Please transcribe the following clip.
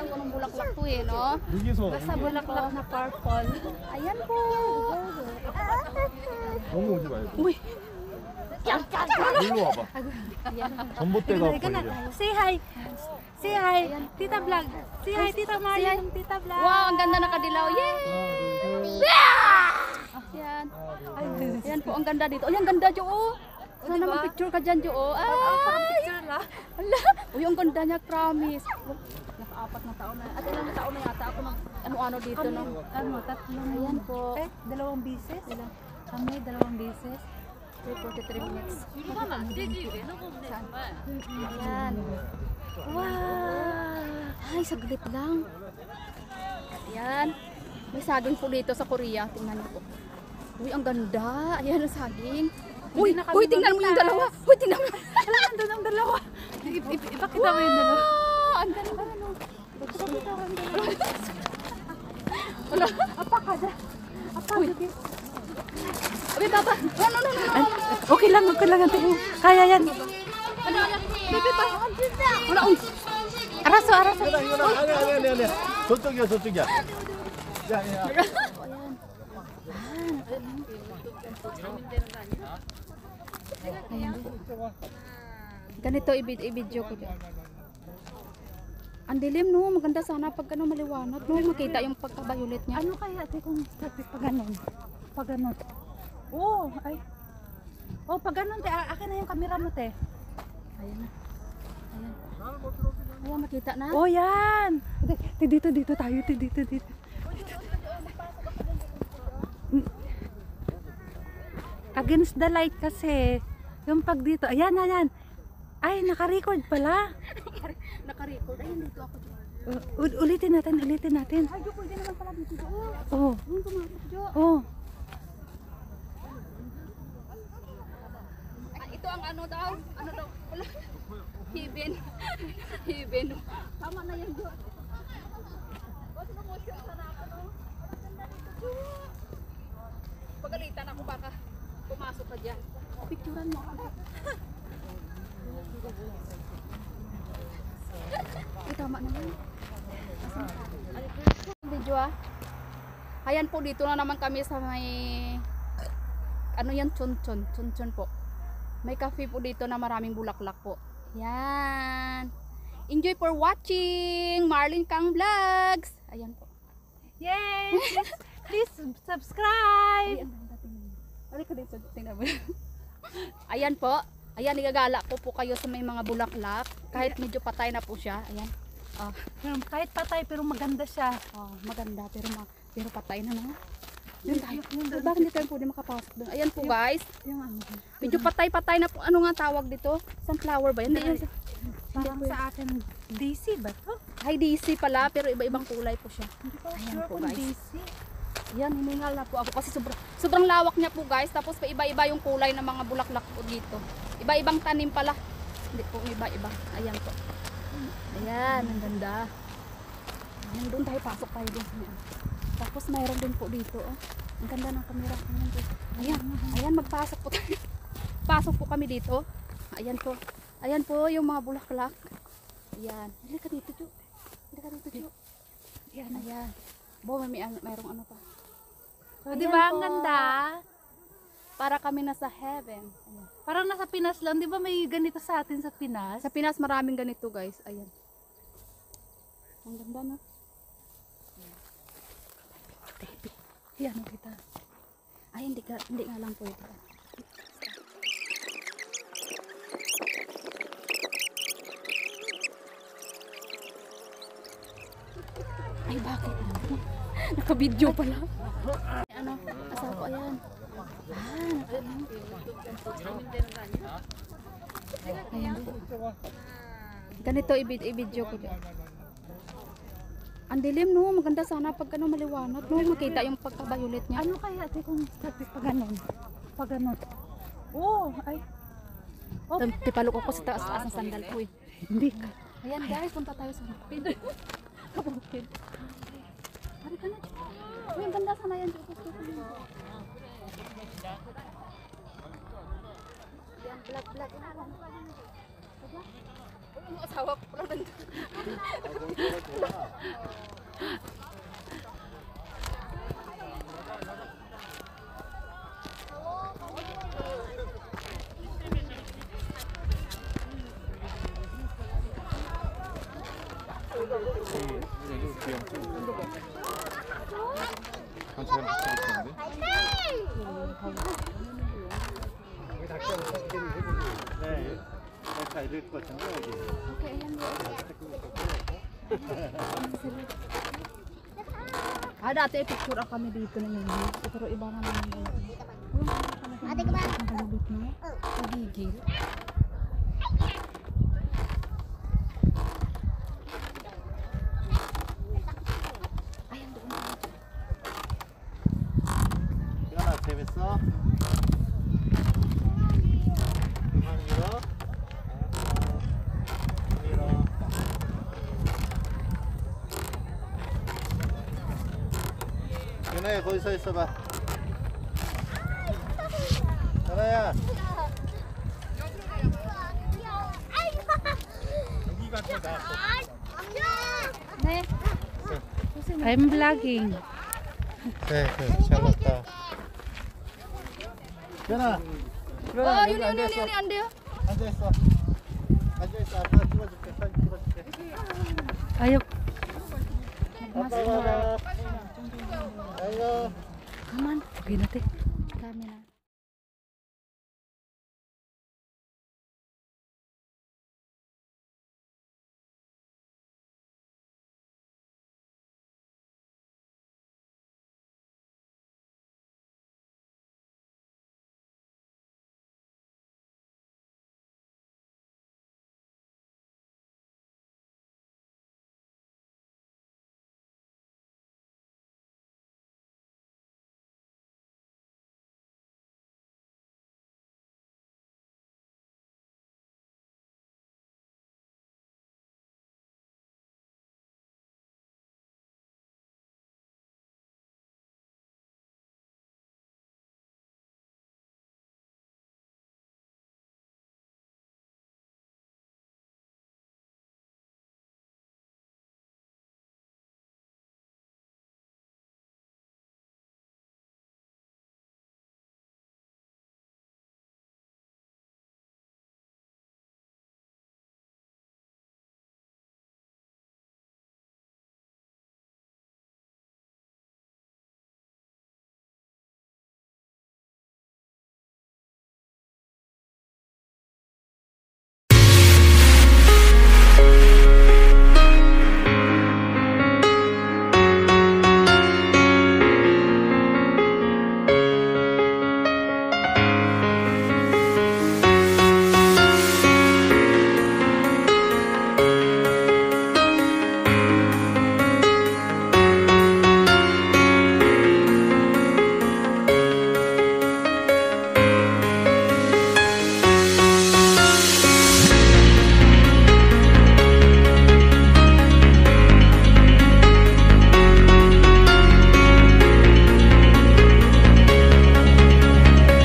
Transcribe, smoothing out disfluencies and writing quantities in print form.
alam kung anong bulaklak to eh, no? basta bulaklak na purple. Ayan po. 너무 오지 말고. Uy. 일로 와봐. 전봇대가 보이려. Say hi. Say hi. Tita Vlog. Say hi, Tita Marian. Tita Vlog. Wow, ang ganda nakadilaw. Yay! Yan. Yan po, ang ganda dito. Ay, ang ganda, Jo. Sana diba? mag-picture ka dyan, Jo. Ay! Picture na. Ala! Uy, ang ganda niya, promise. Naka-4 na taon na. At ilang taon na yata ako ng ano-ano dito, no? Ano, tatlong. Ayan po. Eh, 2 bisis. Ilang? Kami, 2 bisis. 43 minutes. Saan? Ayan. Wow! Ay, saglit lang. Ayan. May saging po dito sa Korea. Tingnan niyo po. Uy, ang ganda. Ayan ang saging. Uy, uy, tingnan mo yung dalawa. Uy, tingnan mo. Alam, nandun ang dalawa. Ipakita mo yung dalawa. Wow! Ang ganda, no? Ipakita mo yung dalawa. Apakada. Apakada. Uy, Papa. No, no, no, no, no. Okay lang, ate. Kaya yan. Ano, Bebe, pa. Wala, uy. Araso. 이거는 아니야. 저쪽이야. 야. Ayan. Ganito i-video ko dyan. Ang dilim, no? Maganda sana pag ano maliwanag, no? Makita yung pagka-violet niya. Ano kaya ate kung pag ganon? Pag ganon. Oh, ay. Oh, pag ganon, te. Akin na yung camera mo, te. Ayan na. Ayan. Ayan, makita na. Oh, yan. Dito tayo. Dito. Against the light kasi. Yung pag dito. Ayan. Ay, naka-record pala. Naka-record. Ayan, dito ako. Ulitin natin. Ay, Jo, pwede naman pala dito, Jo. Oh. Yung tumatak, Jo. Oh. Ito ang ano daw? Ano daw? Wala. Heaven. Tama na yan, Jo. What's the motion? Sana ako, no? Maganda dito, Jo. Pagalitan ako baka pumasok ka dyan. Picturean mo ako. Ay, tama na yan. Video ah. Ayan po, dito na naman kami sa may ano yan, chunchon po. May cafe po dito na maraming bulaklak po. Yan. Enjoy for watching Marlene Kang Vlogs. Ayan po. Yay! Please subscribe. Ay, ang ganda tingnan. Balik ka dito, tingnan mo. Ayan po. Ayan, igagala po kayo sa may mga bulaklak. Kahit medyo patay na po siya. Ayan. Kahit patay pero maganda siya. Maganda pero patay na, no? Doon tayo. Bakit hindi tayo pwede makapasok doon? Ayan po, guys. Yung ano. Medyo patay na po. Ano nga tawag dito? Sunflower ba? Hindi yan. Parang sa akin, DC ba to? Ay, DC pala, pero iba-ibang kulay po siya. Hindi ko Ayan sure po, kung guys. DC. Yan, hiningal na po ako kasi sobrang lawak niya po, guys. Tapos pa iba-iba yung kulay ng mga bulaklak po dito. Iba-ibang tanim pala. Hindi po iba-iba. Ayan po. Ayan, ang ganda. Ayan, doon tayo, pasok tayo doon. Tapos mayroon din po dito, oh. Ang ganda ng camera. Ayan, magpasok po tayo. Pasok po kami dito. Ayan po. Ayan po yung mga bulaklak. Ayan. Halika dito, Jo. Ayan. Bo, mayroong ano pa. So, di ba ang ganda? Para kami nasa heaven. Ayan. Parang nasa Pinas lang. Di ba may ganito sa atin sa Pinas? Sa Pinas maraming ganito, guys. Ayan. Ang ganda, no? Ayan, kita. Ay, hindi nga lang po ito. Ay, bakit? Naka-video pala. Ano? Asa ko, ayan. Ayan po. Ganito i-video ko dyan. Ang dilim, no? Maganda sana pag ano maliwanag, no? Makita yung pagka-violet niya. Ano kaya ate kung pag ganon? Pag ganon. Oh, ay. Oh. Tipalok ako sa taas ng sandal ko eh. Hindi ka. Ayan guys, punta tayo sa bukid. Kabukid. Hari ka na. Uy, ang ganda sana yan. Yan, vlog. Uy, ang asawa ko pala nandun. 네. 잘 될 것 같은데 여기. Okay, ayan mo. Dati picture kami dito na yun. Pero iba na naman yun. Ate ka ba? Ang kalabot mo? Pagigil. Ayan doon. 시간아 재밌어? 그만 밀어. 밀어. 유나야 거기 서 있어봐. 유나야. 여기가 더 나았어. Ne? I'm vlogging. 네, 잘났다. 유나. Oh, yun, ande. 앉아 있어. 앉아 있어. 아빠 찍어줄게. 사진 찍어줄게. Ayaw. 아빠 봐라. 아이고. Come on. Okay na, te. Kami na.